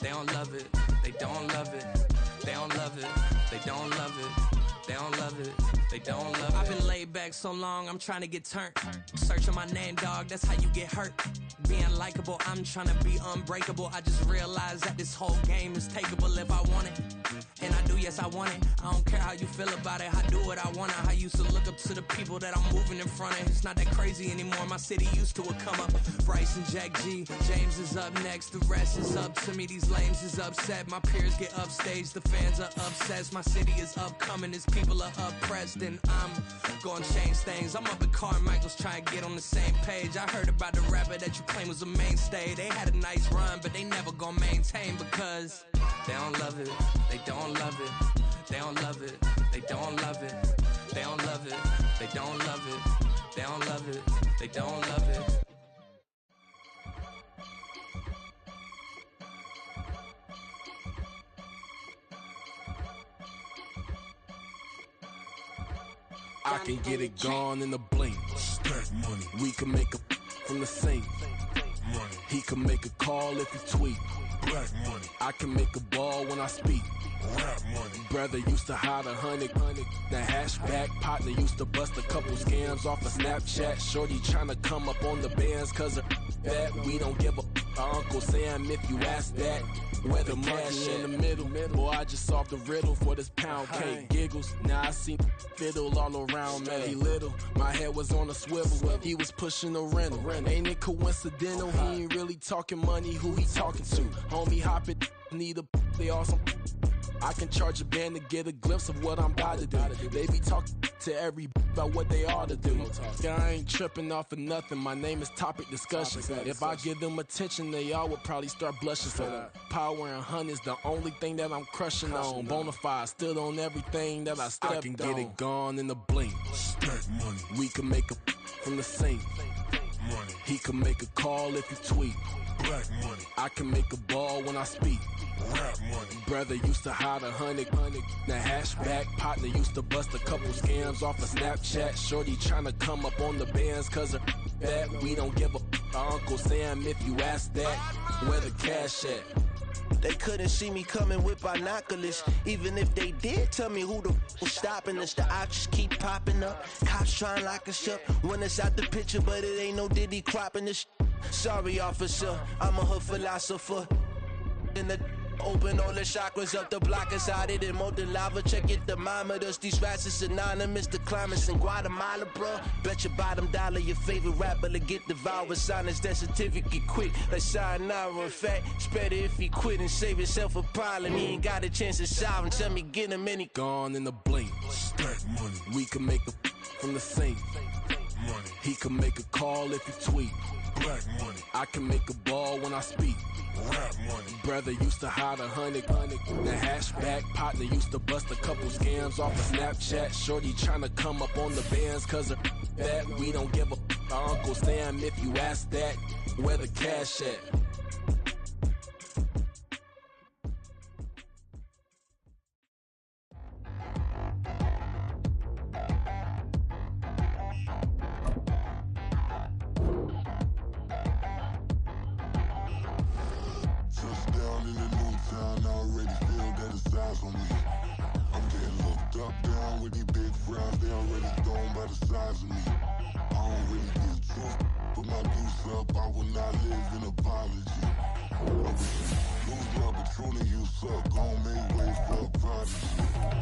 they don't love it, they don't love it, they don't love it, they don't love it, they don't love it, they don't love it. I've been laid back so long, I'm trying to get turned. Searching my name, dog, that's how you get hurt. Being likable, I'm trying to be unbreakable. I just realized that this whole game is takeable if I want it. And I do, yes, I want it. I don't care how you feel about it. I do what I want. I used to look up to the people that I'm moving in front of. It's not that crazy anymore. My city used to a come up. Bryce and Jack G. James is up next. The rest is up to me. These lames is upset. My peers get upstaged. The fans are obsessed. My city is upcoming. His people are oppressed. And I'm gonna change things. I'm up at Carmichael's trying to get on the same page. I heard about the rapper that you claim was a mainstay. They had a nice run, but they never gonna maintain because they don't love it. They don't love it. They don't love it. They don't love it. They don't love it. They don't love it. They don't love it. They don't love it. I can get it gone in a blink. Stack money. We can make a from the sink. Money. He can make a call if he tweet. Black money. I can make a ball when I speak. Rap money. Brother used to hide 100. The hashback partner used to bust a couple scams off of Snapchat. Shorty tryna come up on the bands cause of that. We don't give a Uncle Sam if you ask that. Where the cash in the middle. Boy, I just solved the riddle for this pound cake. Giggles, now I see fiddle all around me. He little, my head was on a swivel. He was pushing a rental. Ain't it coincidental? He ain't really talking money, who he talking to? Homie hop it, need a they awesome. I can charge a band to get a glimpse of what I'm about to do. They be talking to every about what they ought to do. Yeah, I ain't tripping off of nothing. My name is Topic Discussions. If I give them attention, they all would probably start blushing. So power and hunt is the only thing that I'm crushing on. Bonafide, stood on everything that I stepped on. I can get it gone in a blink. Stack money. We can make a from the sink. Money. He can make a call if he tweet. Black money. I can make a ball when I speak. Rap money. Brother used to hide 100. The hashback partner used to bust a couple scams off of Snapchat. Shorty tryna come up on the bands cause of that. We don't give a Uncle Sam if you ask that. Where the cash at? They couldn't see me coming with binoculars. Even if they did, tell me who the was stopping us. The options keep popping up. Cops trying to lock us up. When it's out the picture, but it ain't no Diddy cropping this. Sorry, officer, I'm a hood philosopher. In the open all the chakras up the block inside it and molten lava. Check your thermometers. These rats is anonymous. The climates in Guatemala, bro. Bet your bottom dollar your favorite rapper to get devoured. Sign his death certificate quick. Like sayonara. In fact, it's better if he quit and save himself a problem. He ain't got a chance to solve and tell me get him any. Gone in a blink. Stack money. We can make a from the sink. Money. He can make a call if he tweet. Black money. I can make a ball when I speak. Rap money. Brother used to hide 100. The hashback partner used to bust a couple scams off of Snapchat. Shorty tryna come up on the bands cause of that. We don't give a Uncle Sam if you ask that. Where the cash at?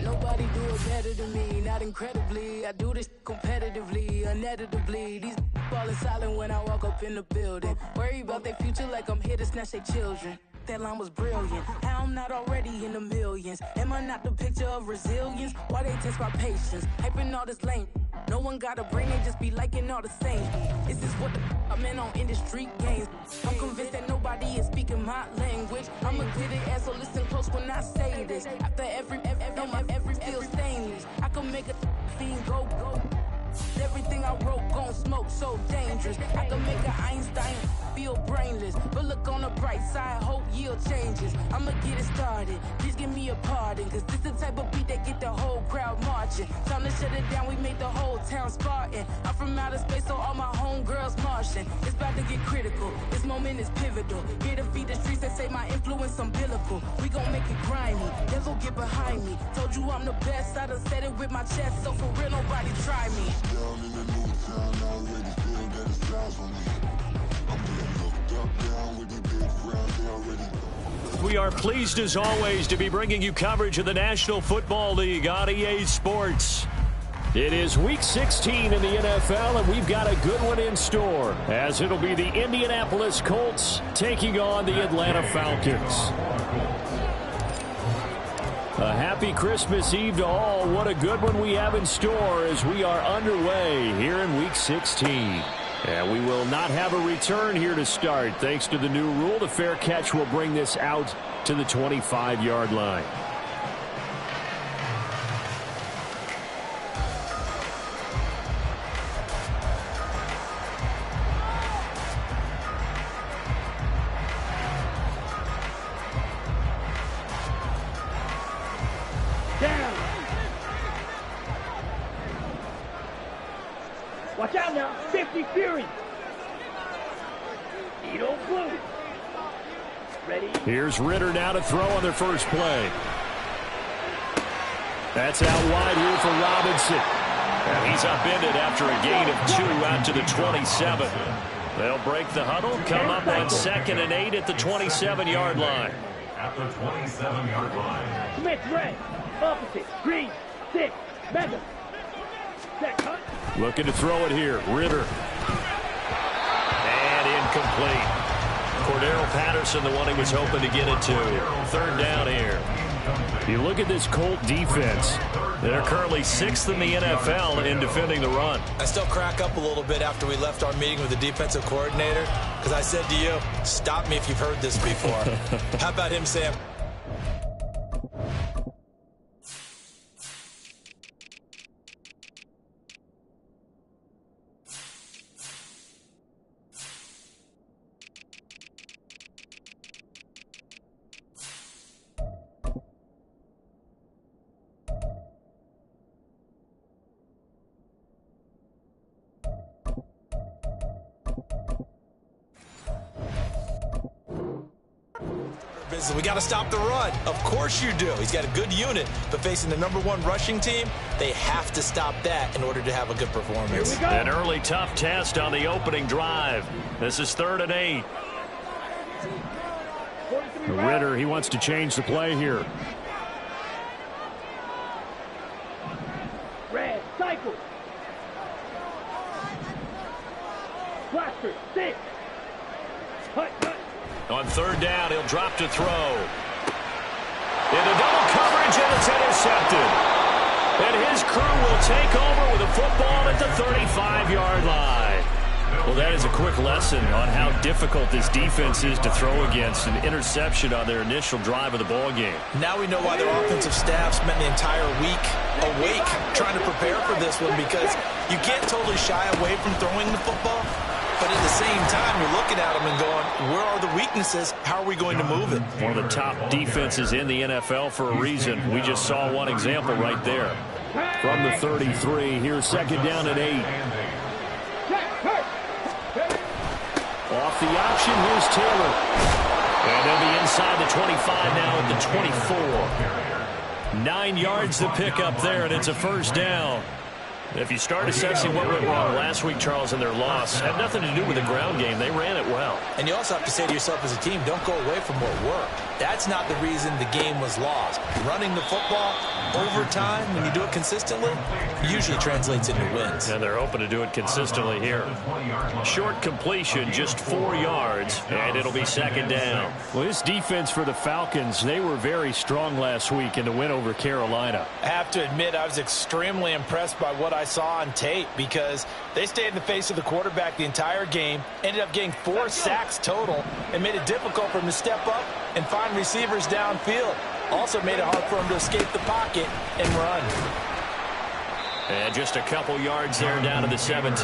Nobody do it better than me, not incredibly. I do this competitively, uneditably. These falling silent when I walk up in the building. Worry about their future like I'm here to snatch their children. That line was brilliant. How I'm not already in the millions. Am I not the picture of resilience? Why they test my patience? Hyping all this lame. No one got a brain, they just be liking all the same. Is this what the I'm in on industry games? I'm convinced that nobody is speaking my language. I'ma get it as so listen close when I say this. After every feel stainless. I can make a fiend go. Everything I wrote gon' smoke, so dangerous. I can make an Einstein feel brainless. But look on the bright side, hope yield changes. I'ma get it started, please give me a pardon. Cause this the type of beat that get the whole crowd marching. Time to shut it down, we make the whole town Spartan. I'm from outer space, so all my homegirls Martian. It's about to get critical, this moment is pivotal. Here to feed the streets that say my influence umbilical. cycle. We gon' make it grimy, never get behind me. Told you I'm the best, I done said it with my chest. So for real, nobody try me. Down in the new town, already feel that it's time for me. I'm getting looked up, down with the big crowd, they already. We are pleased as always to be bringing you coverage of the National Football League on EA Sports. It is Week 16 in the NFL, and we've got a good one in store, as it'll be the Indianapolis Colts taking on the Atlanta Falcons. A happy Christmas Eve to all. What a good one we have in store as we are underway here in Week 16. And we will not have a return here to start. Thanks to the new rule, the fair catch will bring this out to the 25-yard line. Watch out now, 50 Fury. Edo Blue. Ready? Here's Ritter now to throw on their first play. That's out wide here for Robinson. And he's upended after a gain of 2 out to the 27. They'll break the huddle, come up on 2nd and 8 at the 27-yard line. At the 27-yard line. Smith red, opposite, green, 6, Mega. Set, cut. Looking to throw it here. Ritter. And incomplete. Cordero Patterson, the one he was hoping to get it to. 3rd down here. You look at this Colt defense. They're currently 6th in the NFL in defending the run. I still crack up a little bit after we left our meeting with the defensive coordinator, because I said to you, stop me if you've heard this before. How about him, Sam? We got to stop the run. Of course you do. He's got a good unit, but facing the #1 rushing team, they have to stop that in order to have a good performance. An early tough test on the opening drive. This is 3rd and 8. Ritter, he wants to change the play here. Red, cycle. Blaster, 6. Cut, cut. On 3rd down, he'll drop to throw. Into double coverage, and it's intercepted. And his crew will take over with a football at the 35-yard line. Well, that is a quick lesson on how difficult this defense is to throw against. An interception on their initial drive of the ball game. Now we know why their offensive staff spent the entire week awake trying to prepare for this one, because you can't totally shy away from throwing the football. But at the same time, you're looking at them and going, where are the weaknesses? How are we going to move it? One of the top defenses in the NFL for a reason. We just saw one example right there. From the 33, here's 2nd down and 8. Off the option, here's Taylor. And they'll be inside the 25 now at the 24. 9 yards to pick up there, and it's a 1st down. If you start assessing what went wrong last week, Charles, in their loss, had nothing to do with the ground game. They ran it well. And you also have to say to yourself as a team, don't go away from what worked. That's not the reason the game was lost. Running the football over time, when you do it consistently, usually translates into wins. And they're hoping to do it consistently here. Short completion, just 4 yards, and it'll be 2nd down. Well, this defense for the Falcons, they were very strong last week in the win over Carolina. I have to admit, I was extremely impressed by what I saw on tape, because they stayed in the face of the quarterback the entire game, ended up getting 4 sacks total, and made it difficult for him to step up and find receivers downfield. Also made it hard for him to escape the pocket and run. And just a couple yards there down to the 17.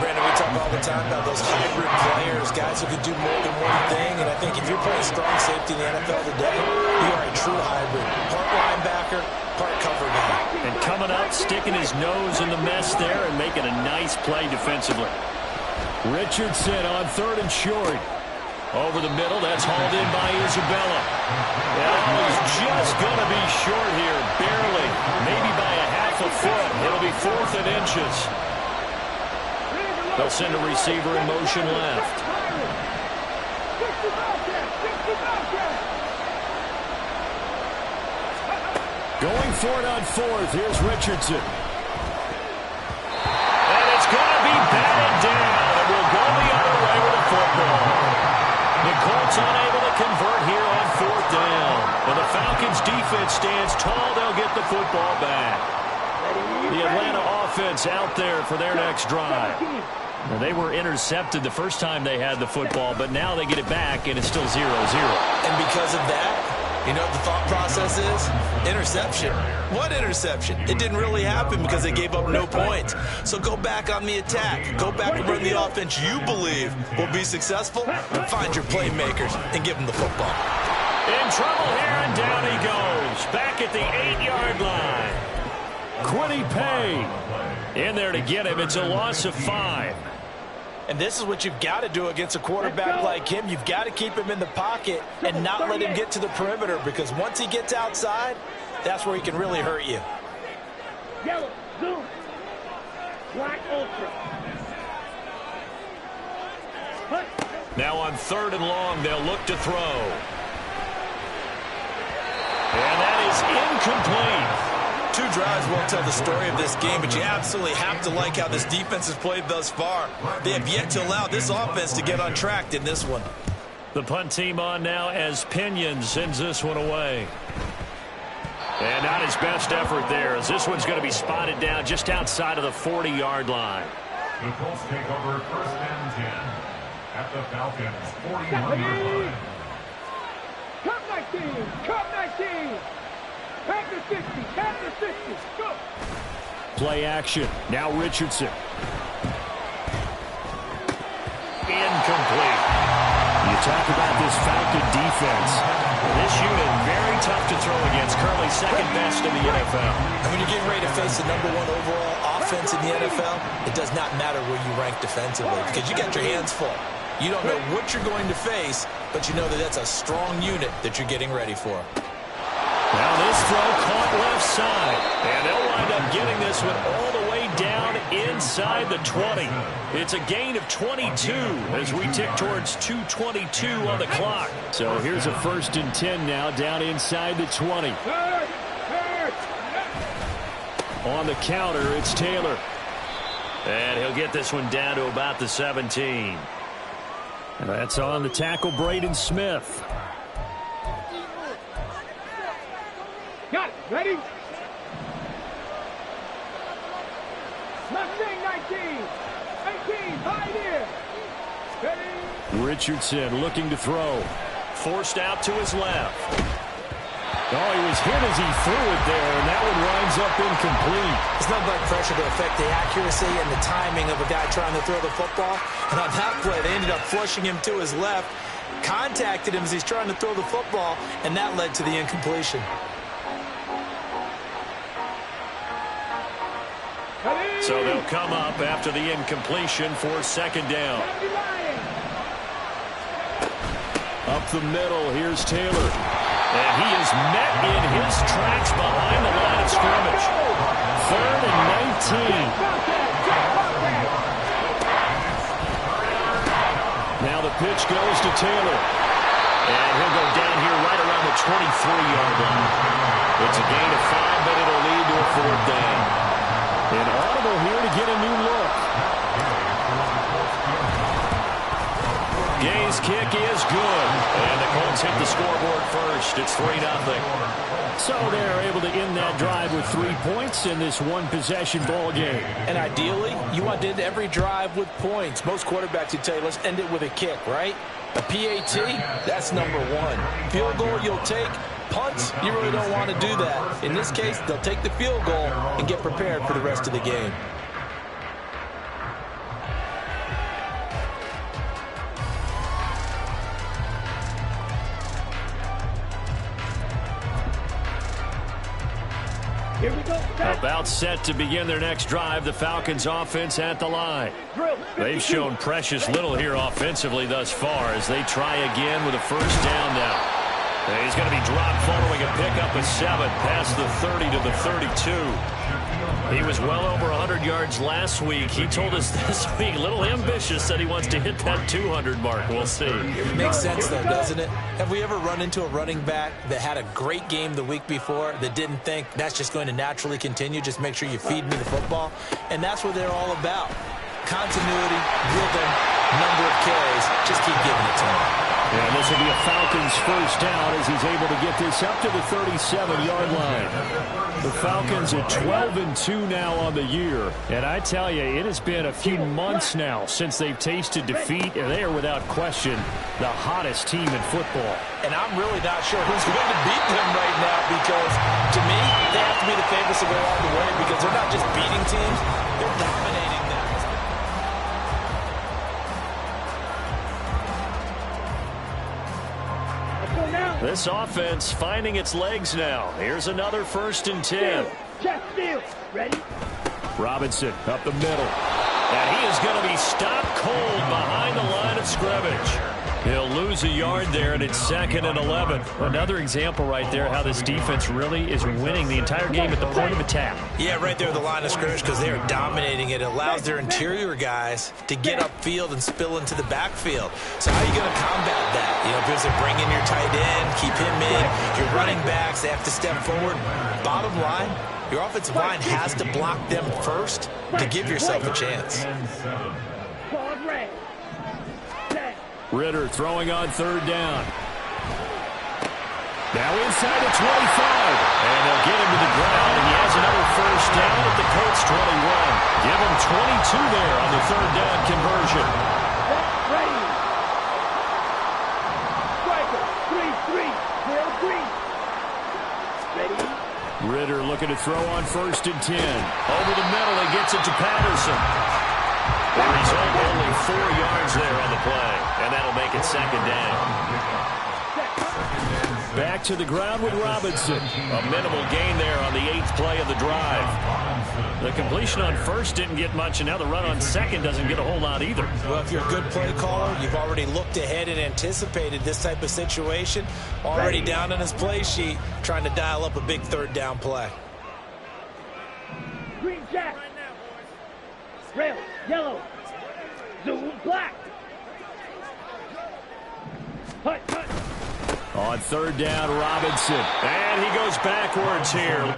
Brandon, we talk all the time about those hybrid players, guys who can do more than one thing, and I think if you're playing strong safety in the NFL today, you are a true hybrid. Part linebacker, part cover guy. And coming up, sticking his nose in the mess there and making a nice play defensively. Richardson on 3rd and short. Over the middle, that's hauled in by Isabella. Oh, he's just going to be short here, barely. Maybe by a half a foot. It'll be 4th and inches. They'll send a receiver in motion left. Going for it on 4th. Here's Richardson. And it's going to be batted down. It will go the other way with the football. The Colts unable to convert here on 4th down. And the Falcons defense stands tall. They'll get the football back. The Atlanta offense out there for their next drive. Now, they were intercepted the first time they had the football, but now they get it back, and it's still 0-0. And because of that, you know what the thought process is? Interception. What interception? It didn't really happen because they gave up no points. So go back on the attack. Go back and run the offense you believe will be successful. Find your playmakers and give them the football. In trouble here, and down he goes. Back at the 8-yard line. Quiddy Pay in there to get him. It's a loss of 5. And this is what you've got to do against a quarterback like him. You've got to keep him in the pocket and not let him get to the perimeter, because once he gets outside, that's where he can really hurt you. Yellow, zoom, black, ultra. Now on 3rd and long, they'll look to throw. And that is incomplete. 2 drives won't tell the story of this game, but you absolutely have to like how this defense has played thus far. They have yet to allow this offense to get untracked in this one. The punt team on now as Pinion sends this one away. And not his best effort there, as this one's going to be spotted down just outside of the 40-yard line. The Colts take over 1st and 10 at the Falcons' 41-yard line. Cup 19, Cup 19. Packers 50, Packers 50, go! Play action. Now Richardson. Incomplete. You talk about this Falcon defense. This unit very tough to throw against. Currently 2nd best in the NFL. And when you're getting ready to face the #1 overall offense in the NFL, it does not matter where you rank defensively, because you got your hands full. You don't know what you're going to face, but you know that that's a strong unit that you're getting ready for. Now this throw caught left side, and they'll wind up getting this one all the way down inside the 20. It's a gain of 22 as we tick towards 2:22 on the clock. So here's a 1st and 10 now down inside the 20. On the counter, it's Taylor. And he'll get this one down to about the 17. And that's on the tackle, Braden Smith. Got it. Ready? Mustang 19. 18. High here. Ready? Richardson looking to throw. Forced out to his left. Oh, he was hit as he threw it there, and that one winds up incomplete. It's not like pressure to affect the accuracy and the timing of a guy trying to throw the football. And on that play, they ended up flushing him to his left, contacted him as he's trying to throw the football, and that led to the incompletion. So they'll come up after the incompletion for 2nd down. Up the middle, here's Taylor. And he is met in his tracks behind the line of scrimmage. 3rd and 19. Now the pitch goes to Taylor. And he'll go down here right around the 23-yard line. It's a gain of 5, but it'll lead to a 4th down. An audible here to get a new look. Gay's kick is good. And the Colts hit the scoreboard first. It's 3-0. So they're able to end that drive with 3 points in this one-possession ball game. And ideally, you want to end every drive with points. Most quarterbacks would tell you, let's end it with a kick, right? A PAT, that's #1. Field goal you'll take. Punts, you really don't want to do that. In this case, they'll take the field goal and get prepared for the rest of the game. Here we go. About set to begin their next drive, the Falcons offense at the line. They've shown precious little here offensively thus far as they try again with a first down now. And he's going to be dropped following a pickup of 7 past the 30 to the 32. He was well over 100 yards last week. He told us this week, a little ambitious, that he wants to hit that 200 mark. We'll see. It makes sense, though, doesn't it? Have we ever run into a running back that had a great game the week before that didn't think that's just going to naturally continue? Just make sure you feed me the football. And that's what they're all about. Continuity, rhythm, number of carries. Just keep giving it to him. And this will be a Falcons first down as he's able to get this up to the 37-yard line. The Falcons at 12-2 now on the year. And I tell you, it has been a few months now since they've tasted defeat, and they are without question the hottest team in football. And I'm really not sure who's going to beat them right now because, to me, they have to be the favorites to go all the way because they're not just beating teams, they're dominating them. This offense finding its legs now. Here's another 1st and 10. Check steal. Ready? Robinson up the middle. And he is going to be stopped cold behind the line of scrimmage. He'll lose a yard there, and it's 2nd and 11. Another example right there how this defense really is winning the entire game at the point of attack. Yeah, right there at the line of scrimmage because they are dominating it. It allows their interior guys to get upfield and spill into the backfield. So how are you going to combat that? You know, because they're bringing your tight end, keep him in. Your running backs, they have to step forward. Bottom line, your offensive line has to block them first to give yourself a chance. Ritter throwing on 3rd down. Now inside the 25. And they'll get him to the ground, and he has another first down at the Colts 21. Give him 22 there on the 3rd down conversion. Ready. Striker, 3-3. Will Green. Ready. Ritter looking to throw on 1st and 10. Over the middle, he gets it to Patterson. The result, only 4 yards there on the play, and that'll make it 2nd down. Back to the ground with Robinson. A minimal gain there on the 8th play of the drive. The completion on 1st didn't get much, and now the run on 2nd doesn't get a whole lot either. Well, if you're a good play caller, you've already looked ahead and anticipated this type of situation. Already down on his play sheet, trying to dial up a big 3rd down play. Green jack. Rail, yellow. Zoom, black. Hut, hut. On 3rd down, Robinson. And he goes backwards here.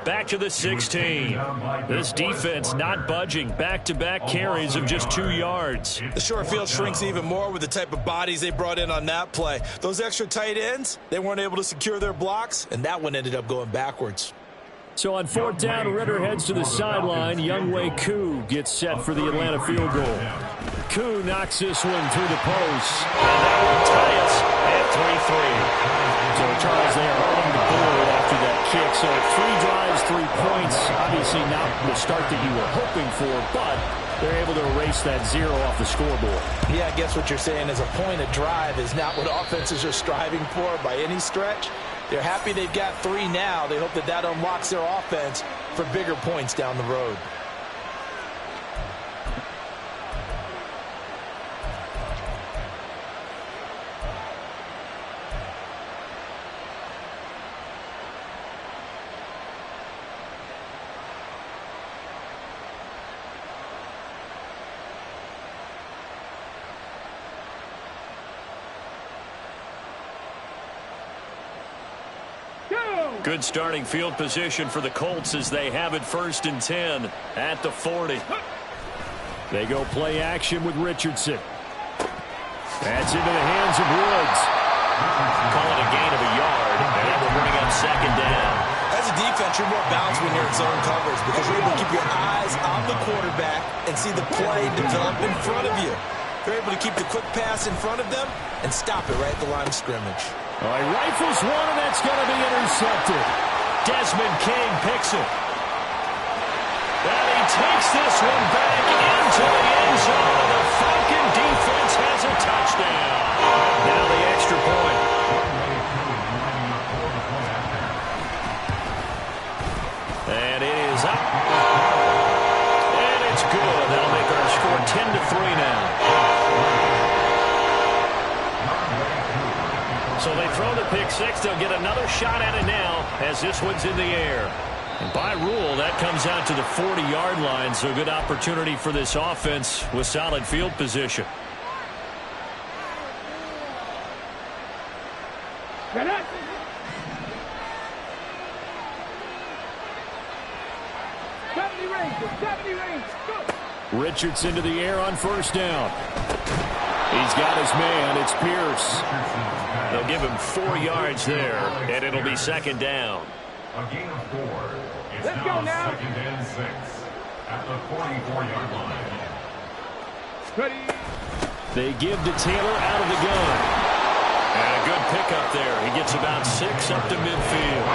Back to the 16. This defense not budging. Back-to-back carries of just 2 yards. The short field shrinks even more with the type of bodies they brought in on that play. Those extra tight ends, they weren't able to secure their blocks, and that one ended up going backwards. So on 4th down, Ritter heads to the sideline. Younghoe Koo gets set for the Atlanta field goal. Koo knocks this one through the post. And that will tie us at 3-3. So Charles, they are holding the board after that kick. So 3 drives, 3 points. Obviously not the start that you were hoping for, but they're able to erase that 0 off the scoreboard. Yeah, I guess what you're saying is a point of drive is not what offenses are striving for by any stretch. They're happy they've got 3 now. They hope that that unlocks their offense for bigger points down the road. Good starting field position for the Colts as they have it 1st and 10 at the 40. They go play action with Richardson. That's into the hands of Woods. Call it a gain of a yard, and that will bring up 2nd down. As a defense, you're more balanced when you're in zone coverage because you're able to keep your eyes on the quarterback and see the play develop in front of you. You're able to keep the quick pass in front of them and stop it right at the line of scrimmage. All right, rifles one, and that's going to be intercepted. Desmond King picks it. And he takes this one back into the end zone, and the Falcon defense has a touchdown. Now the extra point. And it is up. And it's good. That'll make our score 10-3 now. So they throw the pick six. They'll get another shot at it now as this one's in the air. And by rule, that comes out to the 40-yard line, so good opportunity for this offense with solid field position. Richardson to the air on 1st down. He's got his man. It's Pierce. They'll give him 4 yards there, and it'll be 2nd down. A gain of 4. It's now 2nd and 6 at the 44-yard line. Ready. They give to Taylor out of the gun. And a good pickup there. He gets about 6 up to midfield.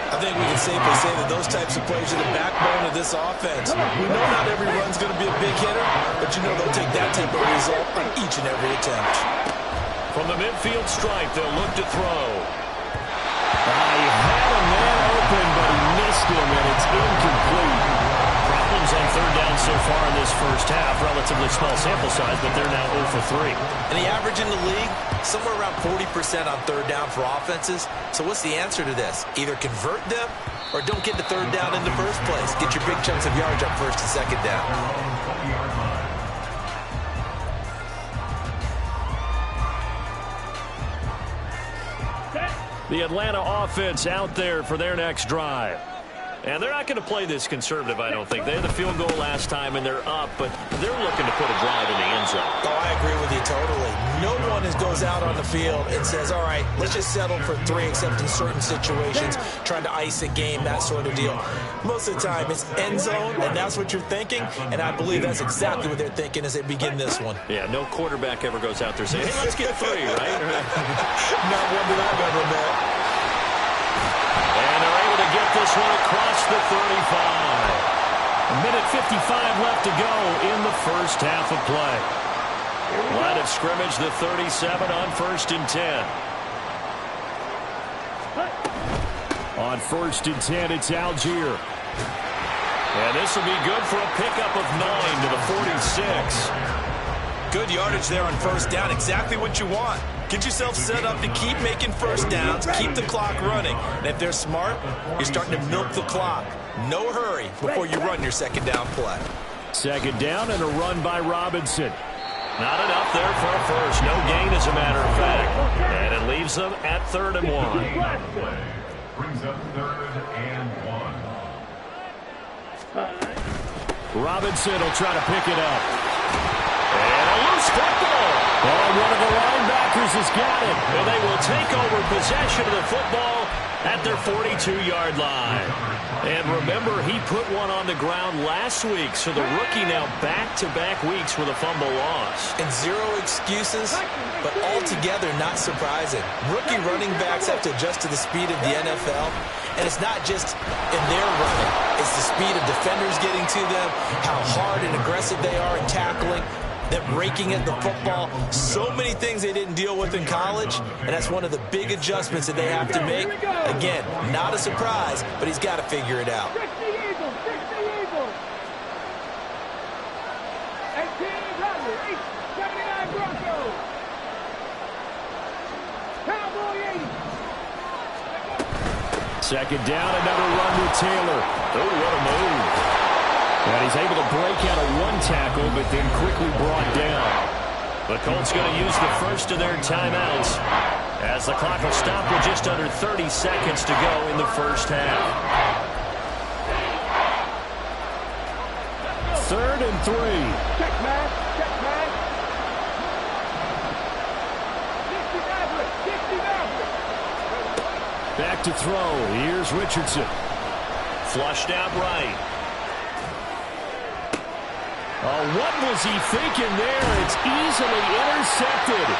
I think we can safely say that those types of plays are the backbone of this offense. We know not every run's going to be a big hitter, but you know they'll take that type of result on each and every attempt. From the midfield stripe, they'll look to throw. He had a man open, but he missed him, and it's incomplete. Problems on 3rd down so far in this first half. Relatively small sample size, but they're now 0 for 3. And the average in the league, somewhere around 40% on 3rd down for offenses. So what's the answer to this? Either convert them or don't get to 3rd down in the first place. Get your big chunks of yards up 1st and 2nd down. The Atlanta offense out there for their next drive. And they're not going to play this conservative, I don't think. They had the field goal last time, and they're up, but they're looking to put a drive in the end zone. Oh, I agree with you totally. No one goes out on the field and says, all right, let's just settle for 3, except in certain situations, trying to ice a game, that sort of deal. Most of the time, it's end zone, and that's what you're thinking, and I believe that's exactly what they're thinking as they begin this one. Yeah, no quarterback ever goes out there saying, hey, let's get 3, right? Not one that I've ever met. And they're able to get this one across the 35. A minute 55 left to go in the first half of play. Line of scrimmage, the 37 on 1st and 10. On 1st and 10, it's Algier. And this will be good for a pickup of 9 to the 46. Good yardage there on 1st down. Exactly what you want. Get yourself set up to keep making 1st downs, keep the clock running. And if they're smart, you're starting to milk the clock. No hurry before you run your 2nd down play. 2nd down and a run by Robinson. Not enough there for a first. No gain, as a matter of fact. And it leaves them at 3rd and 1. Brings up 3rd and 1. Robinson will try to pick it up. And a loose football. Oh, one of the linebackers has got it. And they will take over possession of the football at their 42-yard line. And remember, he put one on the ground last week, so the rookie now back-to-back weeks with a fumble loss. And 0 excuses, but altogether not surprising. Rookie running backs have to adjust to the speed of the NFL, and it's not just in their running. It's the speed of defenders getting to them, how hard and aggressive they are in tackling, them raking at the football. So many things they didn't deal with in college, and that's one of the big adjustments that they have to make. Again, not a surprise, but he's got to figure it out. Second down, another run with Taylor. Oh, what a move. And he's able to break out of one tackle, but then quickly brought down. The Colts going to use the first of their timeouts as the clock will stop with just under 30 seconds to go in the first half. 3rd and 3. Check, man. Check, man. 60 Back to throw. Here's Richardson. Flushed out right. Oh, what was he thinking there? It's easily intercepted.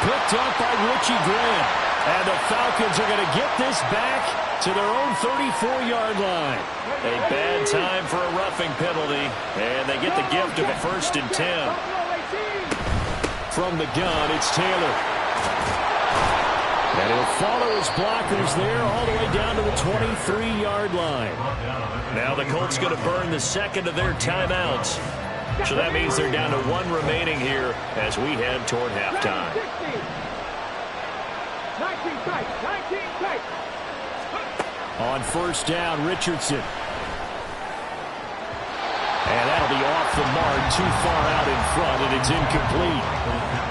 Picked up by Richie Grant. And the Falcons are going to get this back to their own 34-yard line. A bad time for a roughing penalty. And they get the gift of a 1st and 10. From the gun, it's Taylor. And he'll follow his blockers there all the way down to the 23-yard line. Now the Colts going to burn the second of their timeouts. So that means they're down to 1 remaining here as we head toward halftime. 19 tight. On 1st down, Richardson. And that'll be off the mark, too far out in front, and it's incomplete.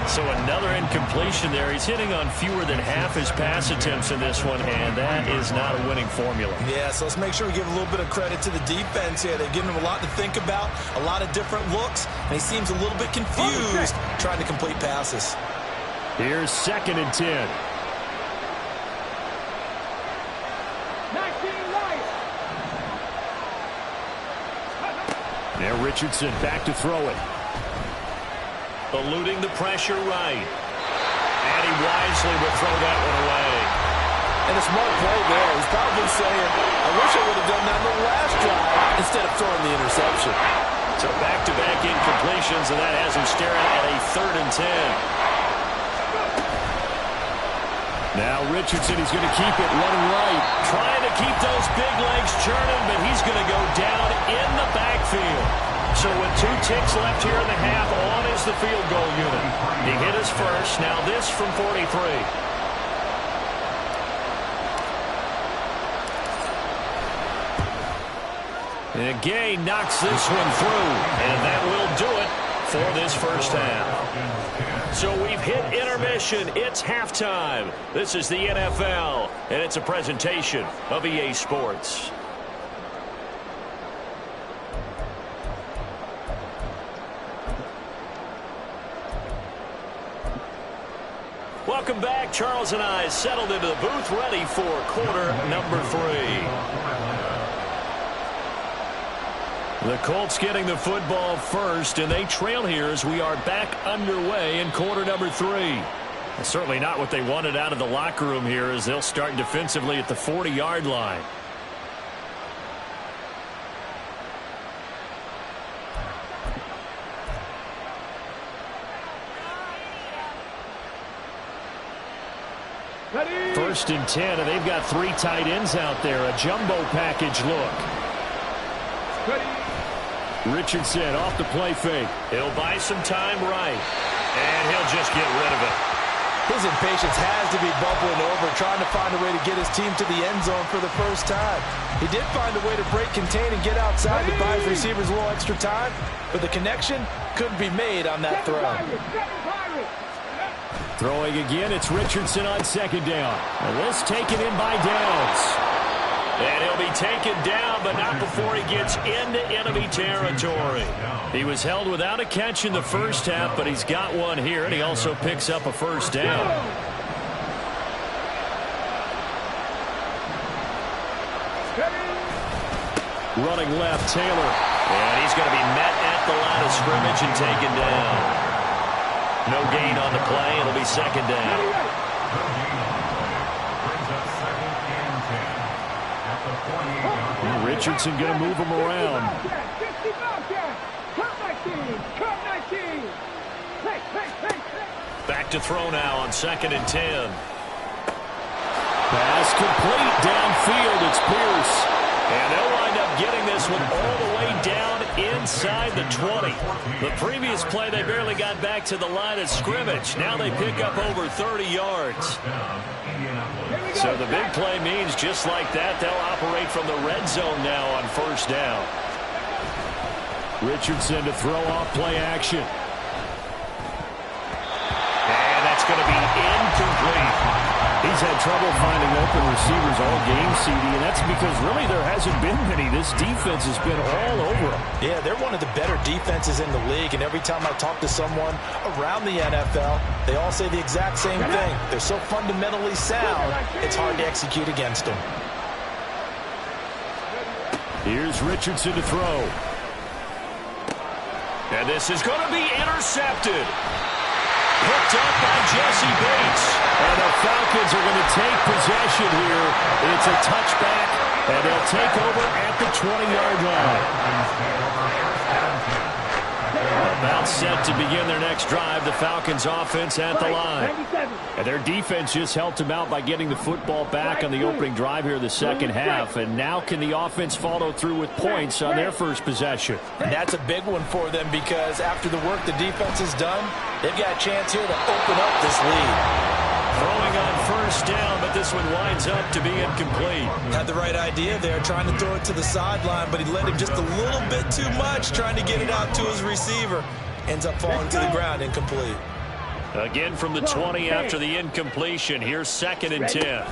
So another incompletion there. He's hitting on fewer than half his pass attempts in this one, and that is not a winning formula. Yeah, so let's make sure we give a little bit of credit to the defense here. They've given him a lot to think about, a lot of different looks, and he seems a little bit confused trying to complete passes. Here's 2nd and 10. Now Richardson back to throw it. Eluding the pressure right. And he wisely will throw that one away. And a smart play there. He's probably saying, I wish I would have done that on the last drive instead of throwing the interception. So back-to-back incompletions, and that has him staring at a 3rd and 10. Now Richardson, he's going to keep it running right. Trying to keep those big legs churning, but he's going to go down in the backfield. So with 2 ticks left here in the half, on is the field goal unit. He hit his first. Now this from 43. And again, knocks this one through. And that will do it for this first half. So we've hit intermission. It's halftime. This is the NFL, and it's a presentation of EA Sports. Welcome back. Charles and I settled into the booth, ready for quarter number 3. The Colts getting the football first, and they trail here as we are back underway in quarter number 3. Certainly not what they wanted out of the locker room here as they'll start defensively at the 40-yard line. Ready? 1st and 10, and they've got 3 tight ends out there. A jumbo package look. Ready? Richardson off the play fake. He'll buy some time right, and he'll just get rid of it. His impatience has to be bubbling over, trying to find a way to get his team to the end zone for the first time. He did find a way to break, contain, and get outside to buy his receivers a little extra time, but the connection couldn't be made on that throw. Throwing again, it's Richardson on 2nd down. And this taken in by Downs. And he'll be taken down, but not before he gets into enemy territory. He was held without a catch in the first half, but he's got one here, and he also picks up a 1st down. Running left, Taylor. And he's going to be met at the line of scrimmage and taken down. No gain on the play. It'll be 2nd down. Richardson going to move him around. Back to throw now on 2nd and 10. Pass complete downfield. It's Pierce. And they'll wind up getting this one all the way down inside the 20. The previous play, they barely got back to the line of scrimmage. Now they pick up over 30 yards. So the big play means just like that, they'll operate from the red zone now on 1st down. Richardson to throw off play action. And that's going to be incomplete. had trouble finding open receivers all game, CD, and that's because really there hasn't been many. This defense has been all over them. Yeah, they're one of the better defenses in the league, and every time I talk to someone around the NFL, they all say the exact same thing. They're so fundamentally sound, it's hard to execute against them. Here's Richardson to throw. And this is going to be intercepted. Picked up by Jesse Bates. And the Falcons are going to take possession here. It's a touchback, and they'll take over at the 20-yard line. About set to begin their next drive, the Falcons offense at the line. And their defense just helped them out by getting the football back on the opening drive here in the second half. And now can the offense follow through with points on their first possession? And that's a big one for them because after the work the defense has done, they've got a chance here to open up this lead. Throwing on first down, but this one winds up to be incomplete. Had the right idea there, trying to throw it to the sideline, but he led him just a little bit too much, trying to get it out to his receiver. Ends up falling to the ground, incomplete. Again from the 20 after the incompletion. Here's 2nd and 10.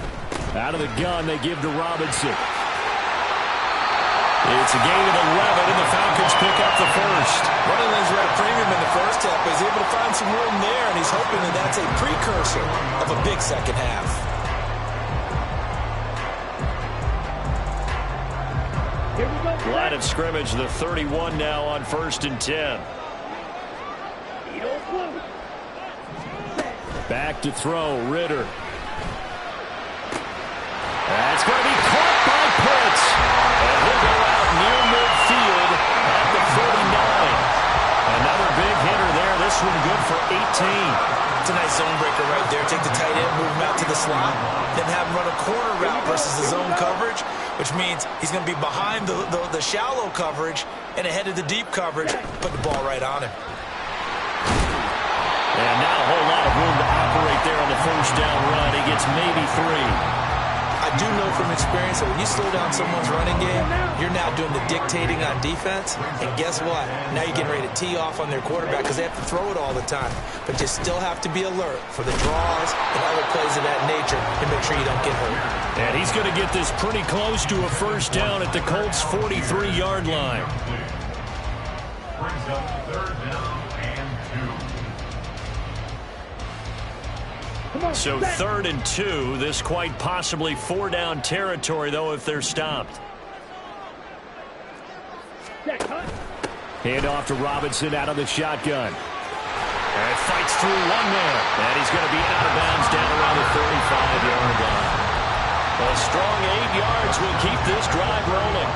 Out of the gun, they give to Robinson. It's a gain of 11, and the Falcons pick up the first. Running lanes were at a premium in the first half, but he's able to find some room there, and he's hoping that that's a precursor of a big second half. Line of scrimmage, the 31 now on 1st and 10. Back to throw, Ritter. That's going to be caught by Pitts. And he'll go out near midfield at the 49. Another big hitter there. This one good for 18. It's a nice zone breaker right there. Take the tight end, move him out to the slot, then have him run a corner route versus the zone coverage, which means he's going to be behind the shallow coverage and ahead of the deep coverage. Put the ball right on him. And now a whole lot of room to operate there on the first down run. He gets maybe 3. I do know from experience that when you slow down someone's running game, you're now doing the dictating on defense. And guess what? Now you're getting ready to tee off on their quarterback because they have to throw it all the time. But you still have to be alert for the draws and other plays of that nature to make sure you don't get hurt. And he's going to get this pretty close to a first down at the Colts' 43-yard line. Brings up 3rd down and 2. So 3rd and 2. This quite possibly 4-down territory, though, if they're stopped. Hand off to Robinson out of the shotgun. And fights through one man. And he's going to be out of bounds down around the 35-yard line. A strong 8 yards will keep this drive rolling.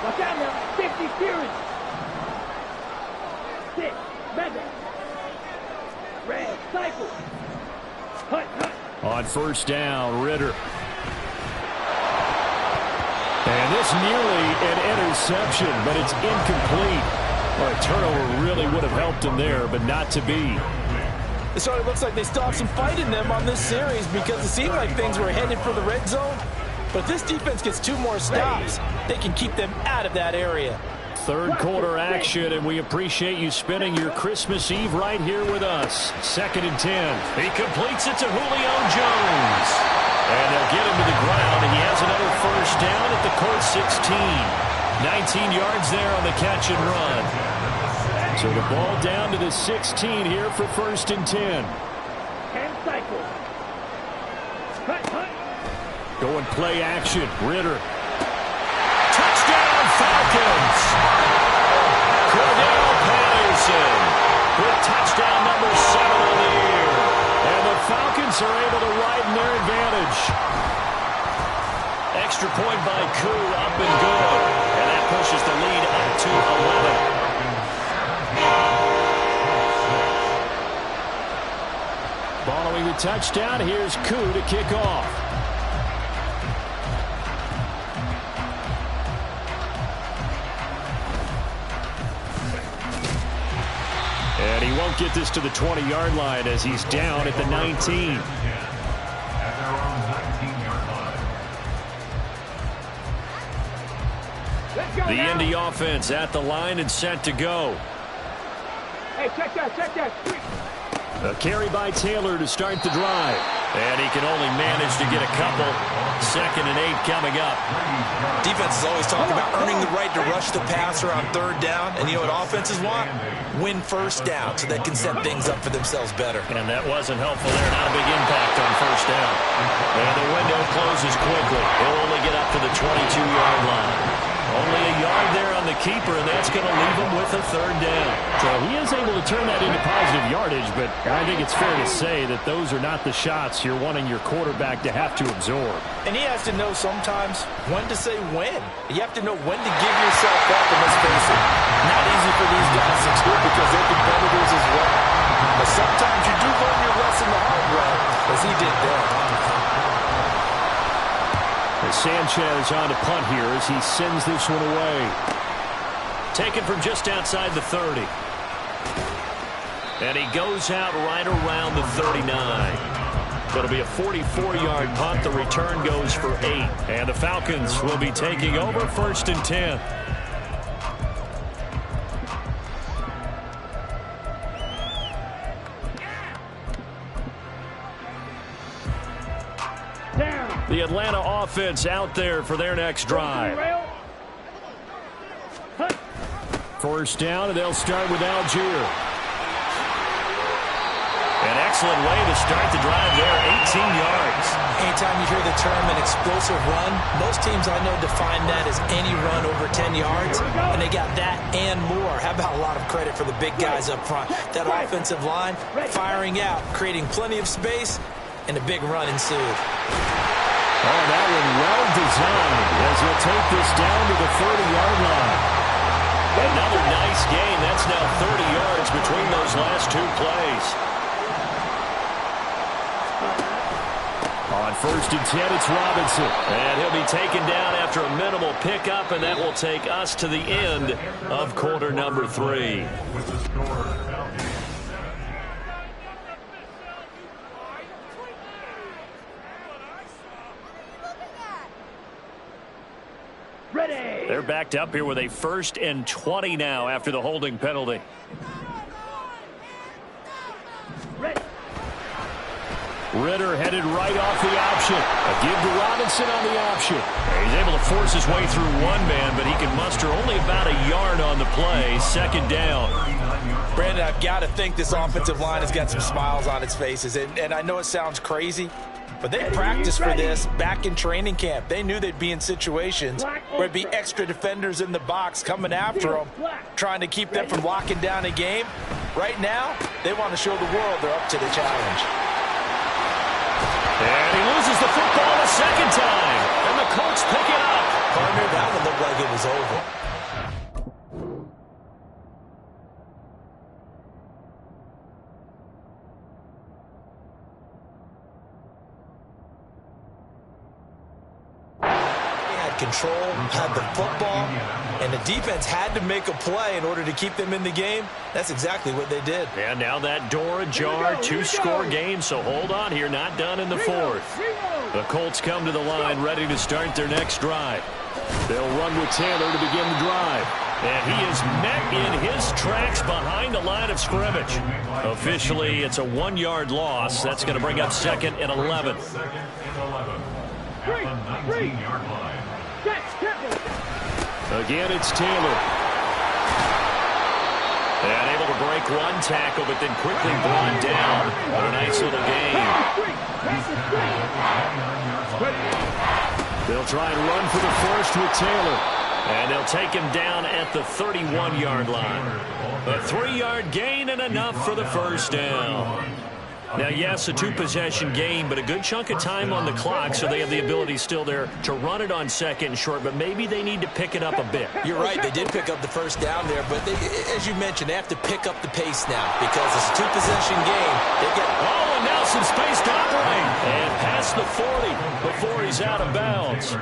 Watch out now. 50 series. 6. Mega. Red. Cycle. Hut. On first down, Ritter. And this nearly an interception, but it's incomplete. Well, a turnover really would have helped him there, but not to be. It sort of looks like they still have some fight in them on this series because it seemed like things were headed for the red zone. But if this defense gets 2 more stops, they can keep them out of that area. Third quarter action, and we appreciate you spending your Christmas Eve right here with us. 2nd and 10. He completes it to Julio Jones. And they'll get him to the ground, and he has another first down at the Colts 16. 19 yards there on the catch and run. So the ball down to the 16 here for 1st and 10. And cycle. Hut. Going play action. Ritter. Touchdown Falcons. Cordell Patterson with touchdown number 7 on the year. And the Falcons are able to widen their advantage. Extra point by Koo, up and good. And that pushes the lead up to 11. Following the touchdown, here's Koo to kick off. And he won't get this to the 20-yard line as he's down at the 19. The Indy offense at the line and set to go. Hey, check that. A carry by Taylor to start the drive. And he can only manage to get a couple. 2nd and 8 coming up. Defense is always talking about earning the right to rush the passer on 3rd down. And you know what offenses want? Win 1st down so they can set things up for themselves better. And that wasn't helpful there. Not a big impact on 1st down. And the window closes quickly. He'll only get up to the 22-yard line. Only a yard there on the keeper, and that's going to leave him with a 3rd down. So he is able to turn that into positive yardage, but I think it's fair to say that those are not the shots you're wanting your quarterback to have to absorb. And he has to know sometimes when to say when. You have to know when to give yourself up, and let's face it, not easy for these guys to do because they're competitors as well. But sometimes you do learn your lesson the hard way, as he did there. Sanchez on to punt here as he sends this one away. Taken from just outside the 30. And he goes out right around the 39. It'll be a 44-yard punt. The return goes for 8. And the Falcons will be taking over 1st and 10. The Atlanta offense out there for their next drive. 1st down, and they'll start with Algier. An excellent way to start the drive there, 18 yards. Anytime you hear the term an explosive run, most teams I know define that as any run over 10 yards, and they got that and more. How about a lot of credit for the big guys up front? That offensive line firing out, creating plenty of space, and a big run ensued. Oh, that one well designed as he'll take this down to the 30-yard line. Another nice gain. That's now 30 yards between those last 2 plays. On 1st and 10, it's Robinson. And he'll be taken down after a minimal pickup, and that will take us to the end of quarter number 3. With the score, They're backed up here with a 1st and 20 now after the holding penalty. Ritter headed right off the option. A give to Robinson on the option. He's able to force his way through one man, but he can muster only about a yard on the play. 2nd down. Brandon, I've got to think this offensive line has got some smiles on its faces. And I know it sounds crazy, but they practiced for this back in training camp. They knew they'd be in situations where it'd be extra defenders in the box coming after them, trying to keep them from locking down a game. Right now, they want to show the world they're up to the challenge. And he loses the football a 2nd time. And the Colts pick it up. Partner, that one looked like it was over. Control, had the football, and the defense had to make a play in order to keep them in the game. That's exactly what they did. And now that door ajar, 2-score game, so hold on here, not done in the 4th. The Colts come to the line ready to start their next drive. They'll run with Taylor to begin the drive. And he is met in his tracks behind the line of scrimmage. Officially, it's a 1-yard loss. That's going to bring up 2nd and 11. 2nd and 11 at the 19-yard line. Again, it's Taylor. And able to break one tackle, but then quickly brought down on a nice little gain. They'll try and run for the 1st with Taylor. And they'll take him down at the 31-yard line. A 3-yard gain and enough for the 1st down. Now, yes, a 2-possession game, but a good chunk of time on the clock, so they have the ability still there to run it on 2nd and short, but maybe they need to pick it up a bit. You're right. They did pick up the 1st down there, but they, as you mentioned, they have to pick up the pace now because it's a 2-possession game. They get and now some space to operate. And past the 40 before he's out of bounds.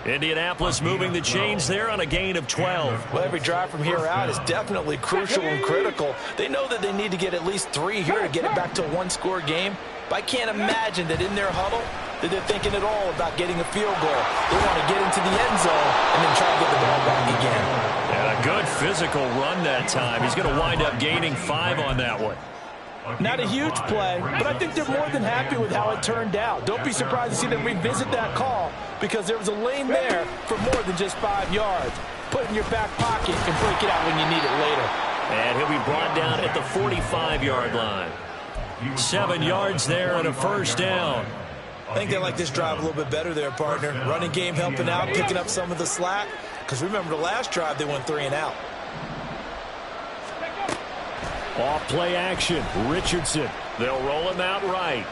Indianapolis moving the chains there on a gain of 12. Well, every drive from here out is definitely crucial and critical. They know that they need to get at least 3 here to get it back to a 1-score game. But I can't imagine that in their huddle that they're thinking at all about getting a field goal. They want to get into the end zone and then try to get the ball back again. And a good physical run that time. He's going to wind up gaining 5 on that one. Not a huge play, but I think they're more than happy with how it turned out. Don't be surprised to see them revisit that call because there was a lane there for more than just 5 yards. Put it in your back pocket and break it out when you need it later. And he'll be brought down at the 45-yard line. 7 yards there and a first down. I think they like this drive a little bit better there, partner. Running game helping out, picking up some of the slack. Because remember the last drive, they went 3 and out. Off play action. Richardson. They'll roll him out right.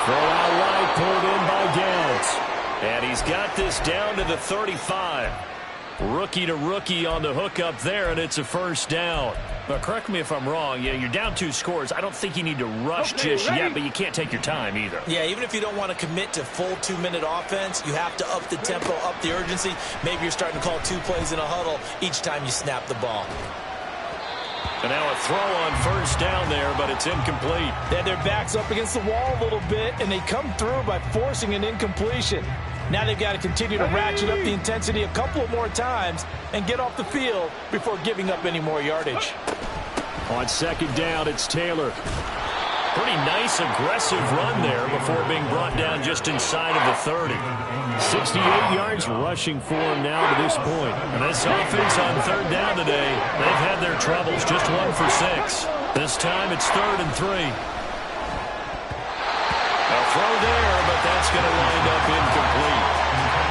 Throw out right, pulled in by Downs. And he's got this down to the 35. Rookie to rookie on the hookup there, and it's a first down. But correct me if I'm wrong. Yeah, you're down 2 scores. I don't think you need to rush just yet, but you can't take your time either. Yeah, even if you don't want to commit to full 2-minute offense, you have to up the tempo, up the urgency. Maybe you're starting to call 2 plays in a huddle each time you snap the ball. And now a throw on first down there, but it's incomplete. They had their backs up against the wall a little bit, and they come through by forcing an incompletion. Now they've got to continue to ratchet up the intensity a couple of more times and get off the field before giving up any more yardage. On second down, it's Taylor. Pretty nice, aggressive run there before being brought down just inside of the 30. 68 yards rushing for him now to this point. And this offense on third down today, they've had their troubles, just 1 for 6. This time it's 3rd and 3. A throw there, but that's going to wind up incomplete.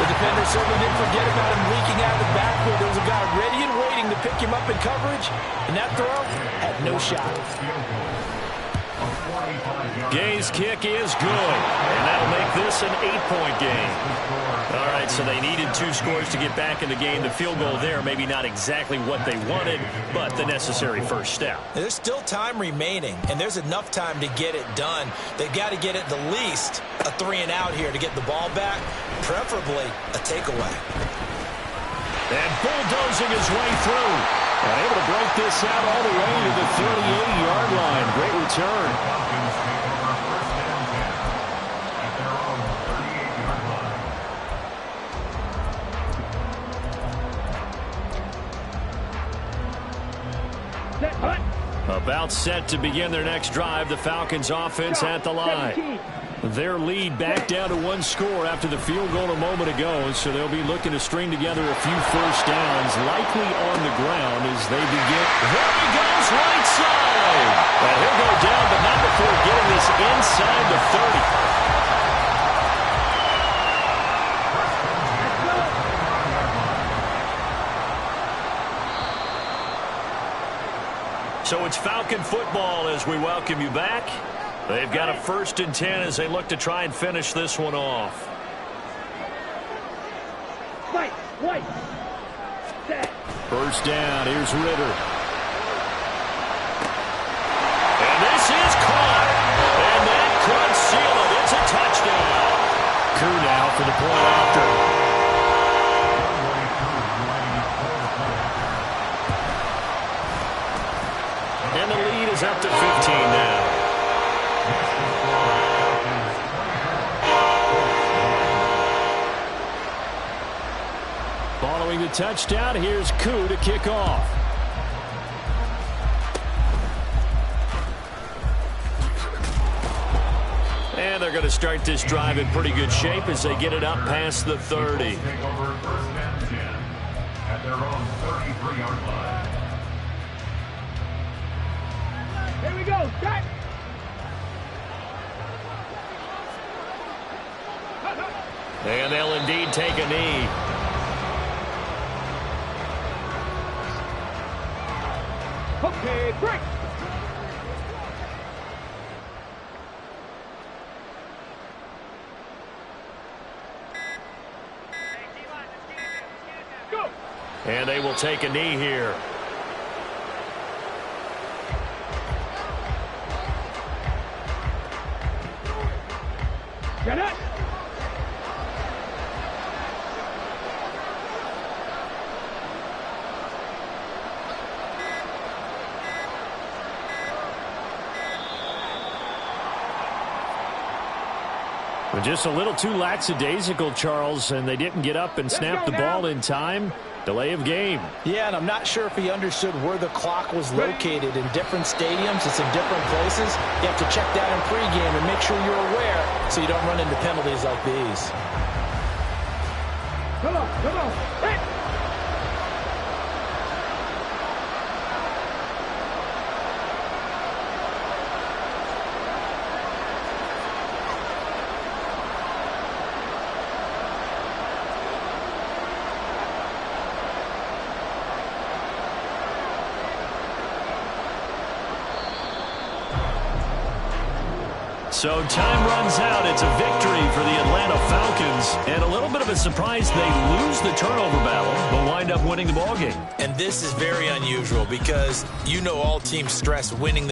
The defender certainly didn't forget about him leaking out of the backfield. There was a guy ready and waiting to pick him up in coverage, and that throw had no shot. Gay's kick is good, and that'll make this an 8-point game. All right, so they needed 2 scores to get back in the game. The field goal there, maybe not exactly what they wanted, but the necessary first step. There's still time remaining, and there's enough time to get it done. They've got to get at the least a 3 and out here to get the ball back, preferably a takeaway. And bulldozing his way through. And able to break this out all the way to the 38-yard line. Great return. About set to begin their next drive. The Falcons offense at the line. Their lead back down to 1 score after the field goal a moment ago, so they'll be looking to string together a few first downs, likely on the ground as they begin. There he goes, right side. And he'll go down, but not before getting this inside the 30. So it's Falcon football as we welcome you back. They've got a 1st and 10 as they look to try and finish this one off. First down, here's Ritter. And this is caught. And that could seal it. It's a touchdown. Koo now for the point after. And the lead is up to 15 now. Following the touchdown, here's Koo to kick off. And they're going to start this drive in pretty good shape as they get it up past the 30. Take over 1st and 10 at their own 33-yard line. Here we go, start. And they'll indeed take a knee. Okay, break. Go. And they will take a knee here. Get it. Just a little too lackadaisical, Charles, and they didn't get up and snap the ball in time. Delay of game. Yeah, and I'm not sure if he understood where the clock was located. In different stadiums, it's in different places. You have to check that in pregame and make sure you're aware so you don't run into penalties like these. Come on, come on. Hey! So time runs out. It's a victory for the Atlanta Falcons. And a little bit of a surprise, they lose the turnover battle, but wind up winning the ballgame. And this is very unusual because you know all teams stress winning the